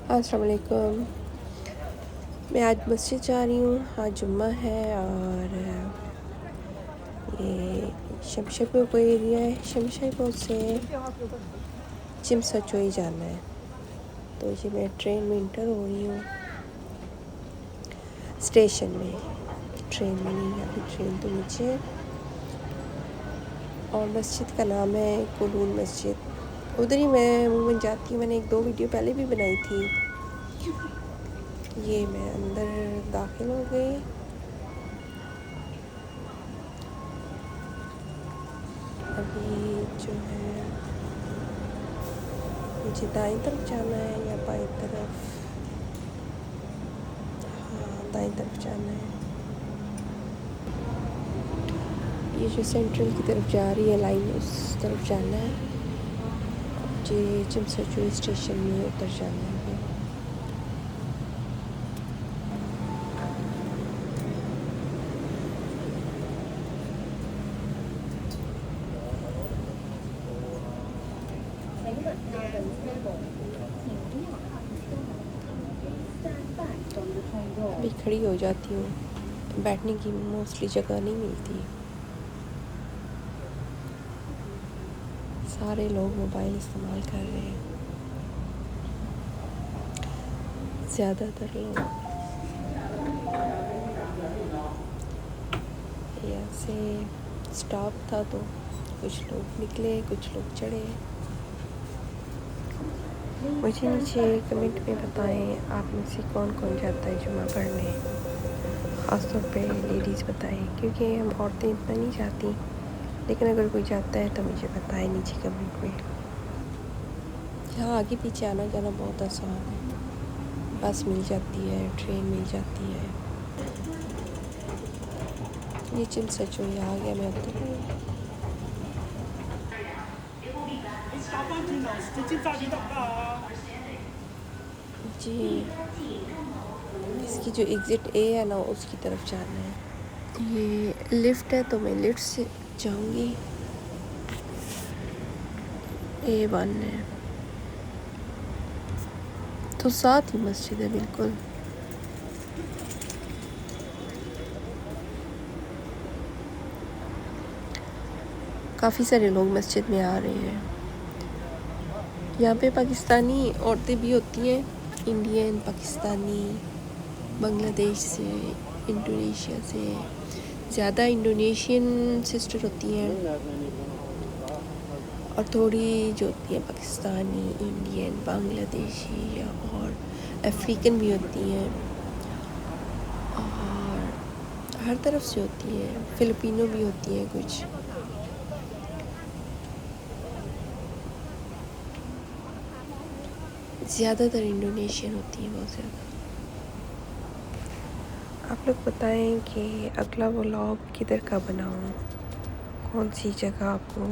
अस्सलाम वालेकुम। मैं आज मस्जिद जा रही हूँ। आज जुम्मा है और ये शमशापुर को एरिया है। शमशापुर से चिमसचोई जाना है, तो ये मैं ट्रेन में इंटर हो रही हूँ। स्टेशन में, ट्रेन में नहीं, अभी ट्रेन तो नीचे है। और मस्जिद का नाम है कुलून मस्जिद। उधर ही मैं अमूमन जाती हूँ। मैंने 1-2 वीडियो पहले भी बनाई थी। ये मैं अंदर दाखिल हो गई। अभी जो है मुझे दाएं तरफ जाना है या बाएं तरफ? हाँ, दाएं तरफ जाना है। ये जो सेंट्रल की तरफ जा रही है लाइन, उस तरफ जाना है। ये चिमसचोई स्टेशन में उतर जाना है। अभी खड़ी हो जाती हूँ, बैठने की मोस्टली जगह नहीं मिलती। सारे लोग मोबाइल इस्तेमाल कर रहे हैं, ज़्यादातर लोग। यहाँ से स्टॉप था तो कुछ लोग निकले, कुछ लोग चढ़े। मुझे नीचे कमेंट में बताएं आप में से कौन कौन जाता है जुम्मा पढ़ने। ख़ासतौर पे लेडीज़ बताएं, क्योंकि हम औरतें इतना नहीं जाती। लेकिन अगर कोई जाता है तो मुझे बताएं नीचे कमेंट में। यहाँ आगे पीछे आना जाना बहुत आसान है। बस मिल जाती है, ट्रेन मिल जाती है। ये चिमसचोई आ गया, मैं उतर गई। जी, इसकी जो एग्ज़िट ए है ना, उसकी तरफ जाना है। ये लिफ्ट है तो मैं लिफ्ट से जाऊंगी। A1 है तो साथ ही मस्जिद है बिल्कुल। काफ़ी सारे लोग मस्जिद में आ रहे हैं। यहाँ पे पाकिस्तानी औरतें भी होती हैं, इंडियन, पाकिस्तानी, बांग्लादेश से, इंडोनेशिया से। ज़्यादा इंडोनेशियन सिस्टर होती हैं और थोड़ी जो होती हैं पाकिस्तानी, इंडियन, बांग्लादेशी और अफ्रीकन भी होती हैं। और हर तरफ से होती हैं, फ़िलिपिनो भी होती हैं कुछ। ज़्यादातर इंडोनेशियन होती है, बहुत ज़्यादा। आप लोग बताएं कि अगला व्लॉग किधर का बनाऊं, कौन सी जगह आपको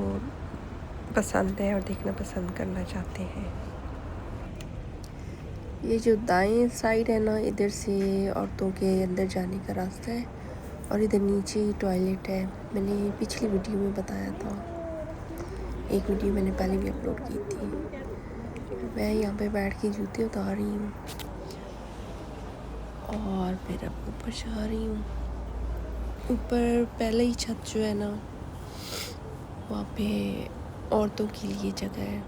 पसंद है और देखना पसंद करना चाहते हैं। ये जो दाएं साइड है ना, इधर से औरतों के अंदर जाने का रास्ता है और इधर नीचे ही टॉयलेट है। मैंने पिछली वीडियो में बताया था, एक वीडियो मैंने पहले भी अपलोड की थी। मैं यहाँ पे बैठ के जूते उतार रही हूँ और फिर अब ऊपर जा रही हूँ। ऊपर पहले ही छत जो है ना, वहाँ पे औरतों के लिए जगह है।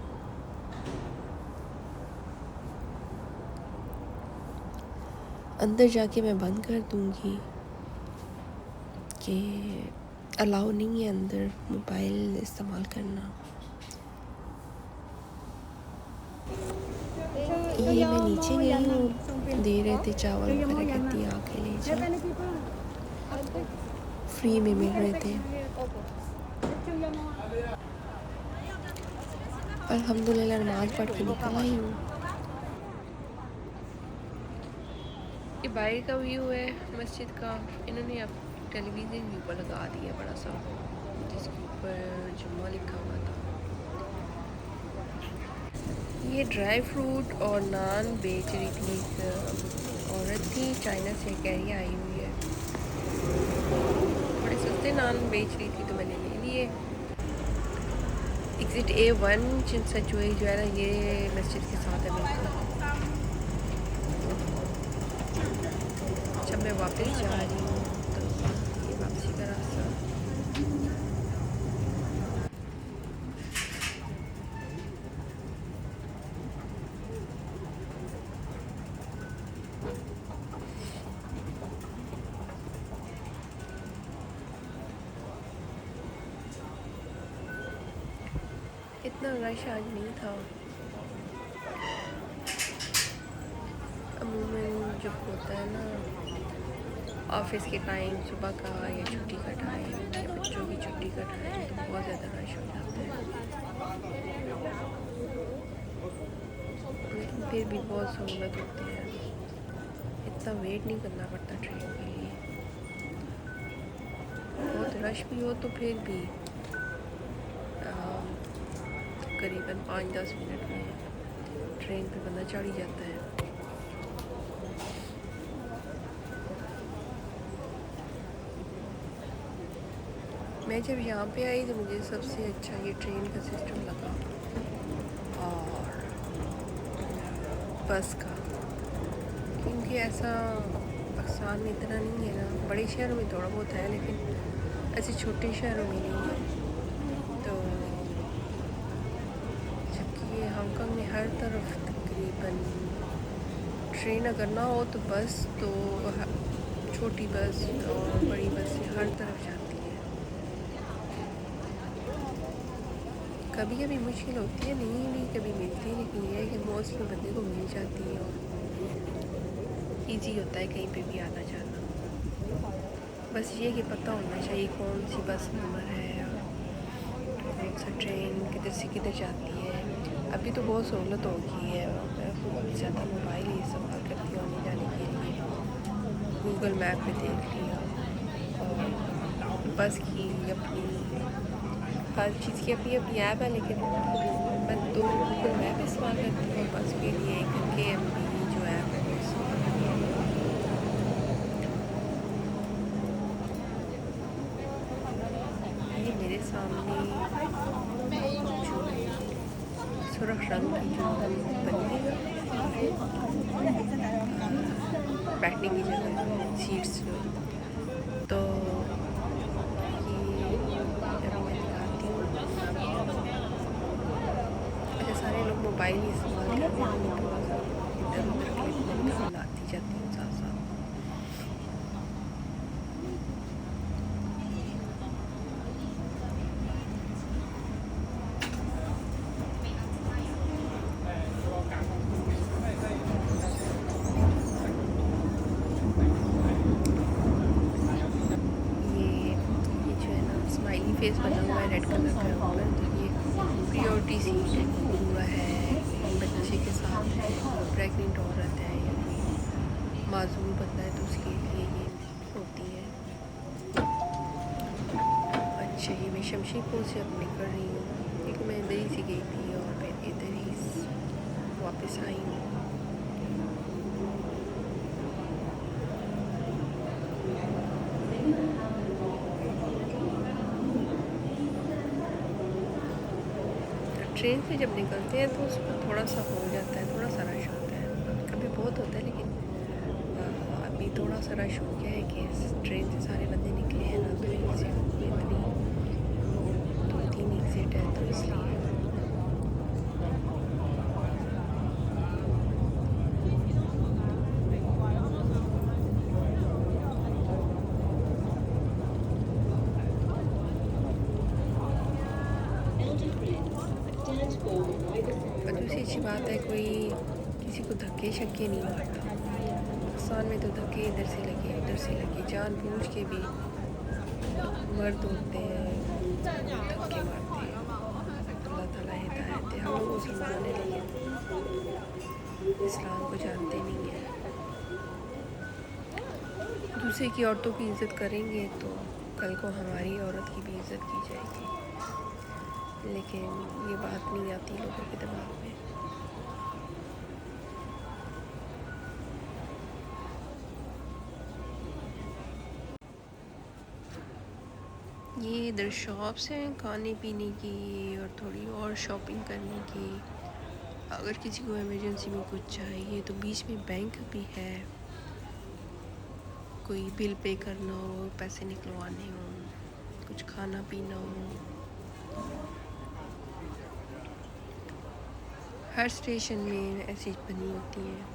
अंदर जाके मैं बंद कर दूँगी कि अलाउ नहीं है अंदर मोबाइल इस्तेमाल करना। ये मैं नीचे गई हूँ, दे रहे थे चावल वगैरह, कहती आके ले जाओ, फ्री में मिल रहे थे। अल्हम्दुलिल्लाह नमाज़ पढ़ के निकल आई हूँ। ये बाहर का व्यू है मस्जिद का। इन्होंने अब टेलीविज़न भी ऊपर लगा दिया बड़ा सा, जिसके ऊपर जुम्मा लिखा हुआ था। ये ड्राई फ्रूट और नान बेच रही थी एक औरत थी, चाइना से कह रही आई हुई है। थोड़े सस्ते नान बेच रही थी तो मैंने ले लिए। एग्ज़िट A1 चिमसचोई जो है ना, ये मस्जिद के साथ है बिल्कुल। वापस जा रही हूँ, तो ये वापसी का रास्ता। इतना रश आज नहीं था। अमूमन जब होता है ना ऑफिस के टाइम, सुबह का या छुट्टी का टाइम या बच्चों की छुट्टी का टाइम, तो बहुत ज़्यादा रश हो जाता है। लेकिन फिर भी बहुत सहूलत होती है, इतना वेट नहीं करना पड़ता ट्रेन के लिए। बहुत रश भी हो तो फिर भी करीबन 5-10 मिनट में ट्रेन पे बंदा चढ़ ही जाता है। मैं जब यहाँ पे आई तो मुझे सबसे अच्छा ये ट्रेन का सिस्टम लगा और बस का, क्योंकि ऐसा पाकिस्तान में इतना नहीं है ना। बड़े शहरों में थोड़ा बहुत है, लेकिन ऐसे छोटे शहरों में नहीं है। तो जबकि ये हांगकांग में हर तरफ तकरीबन ट्रेन अगर ना हो तो बस, तो छोटी बस और बड़ी बस से हर तरफ जाती है। कभी कभी मुश्किल होती है, नहीं कभी मिलती, लेकिन ये है कि मोस्टली बंदे को मिल जाती है और इजी होता है कहीं पे भी आना जाना। बस ये कि पता होना चाहिए कौन सी बस नंबर है और कौन सा ट्रेन किधर से किधर जाती है। अभी तो बहुत सहूलत हो गई है, मैं बहुत ज़्यादा मोबाइल ही इस्तेमाल करती हूँ आने जाने के लिए। गूगल मैप पे देख लिया और बस की अपनी हर चीज़ की अपनी अपनी ऐप है, लेकिन मैं तो गूगल मैप इस्तेमाल करती हूँ बस के लिए। KMB जो ऐप है वो इस्तेमाल करती हूँ। ये मेरे सामने जो सुरख रंग की जो बनी है बैठने की जगह, सीट्स जो, तो ये अभी मैं दिखाती हूँ। अच्छा, सारे लोग मोबाइल ही इस्तेमाल करते हैं, मैं थोड़ा सा इधर उधर क्लिक लाती जाती हूँ साथ साथ। फेस बना हुआ है रेड कलर का ऊपर, तो ये प्रियोरिटी सीट है। पूरा है, बच्चे के साथ है, प्रेग्नेंट औरत है या कोई माजूर बंदा है तो उसके लिए ये होती है। अच्छा, ये मैं शमशीरपुर से अब निकल रही हूँ, क्योंकि मैं इधर ही से गई थी और मैं इधर ही वापस आई हूँ। ट्रेन से जब निकलते हैं तो उसमें थोड़ा सा हो जाता है, थोड़ा सा रश होता है, कभी बहुत होता है, लेकिन अभी थोड़ा सा रश हो गया है कि ट्रेन से सारे बंदे निकले हैं ना, तो एग्जिट इतनी 2-3 एग्जिट है, तो इसलिए और दूसरी अच्छी बात है, कोई किसी को धक्के शक्के नहीं मारता। पाकिस्तान में तो धक्के इधर से लगे उधर से लगे, जानबूझ के भी मर्द होते हैं धक्के मारते हैं। अल्लाह ताला हिदायत दे। हम लोग मुसलमान हैं लेकिन इस्लाम को जानते नहीं हैं। दूसरे की औरतों की इज़्ज़त करेंगे तो कल को हमारी औरत की भी इज़्ज़त की जाएगी, लेकिन ये बात नहीं आती लोगों के दिमाग में। ये इधर शॉप्स हैं खाने पीने की और थोड़ी और शॉपिंग करने की। अगर किसी को इमरजेंसी में कुछ चाहिए तो बीच में बैंक भी है। कोई बिल पे करना हो, पैसे निकलवाने हो, कुछ खाना पीना हो, हर स्टेशन में ऐसी बनी होती हैं।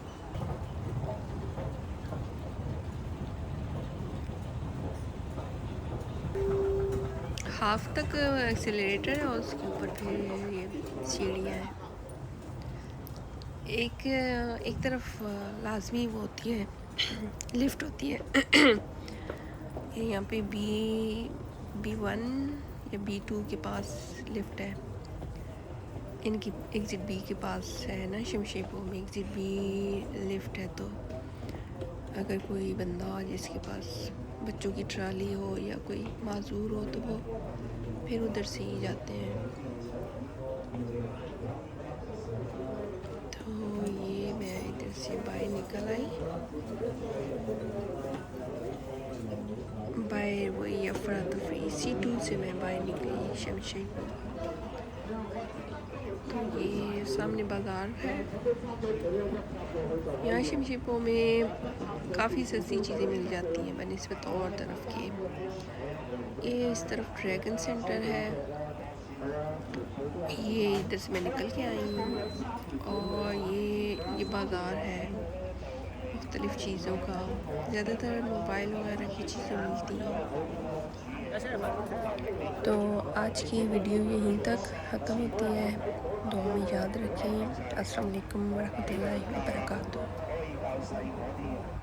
हाफ तक एक्सेलरेटर है और उसके ऊपर फिर ये सीढ़ियाँ हैं। एक तरफ लाजमी वो होती है लिफ्ट होती है। यहाँ पे B1 या B2 के पास लिफ्ट है। इनकी एग्ज़िट बी के पास है ना, शमशेरपुर में एग्ज़िट बी लिफ्ट है। तो अगर कोई बंदा जिसके पास बच्चों की ट्राली हो या कोई माजूर हो तो वो फिर उधर से ही जाते हैं। तो ये मैं इधर से बाहर निकल आई, बाहर वही अफरा तफरी C2 से मैं बाहर निकली शमशेरपुर। तो ये सामने बाज़ार है। यहाँ शमशेरपुर में काफ़ी सस्ती चीज़ें मिल जाती हैं बनिस्बत और तरफ के। ये इस तरफ ड्रैगन सेंटर है, ये इधर से मैं निकल के आई हूँ। और ये बाज़ार है मुख्तलिफ़ चीज़ों का, ज़्यादातर मोबाइल वगैरह की चीज़ें मिलती हैं। तो आज की वीडियो यहीं तक ख़त्म होती है। दुआ में याद रखें। अस्सलाम वालेकुम वरहमतुल्लाहि वबरकातुहू।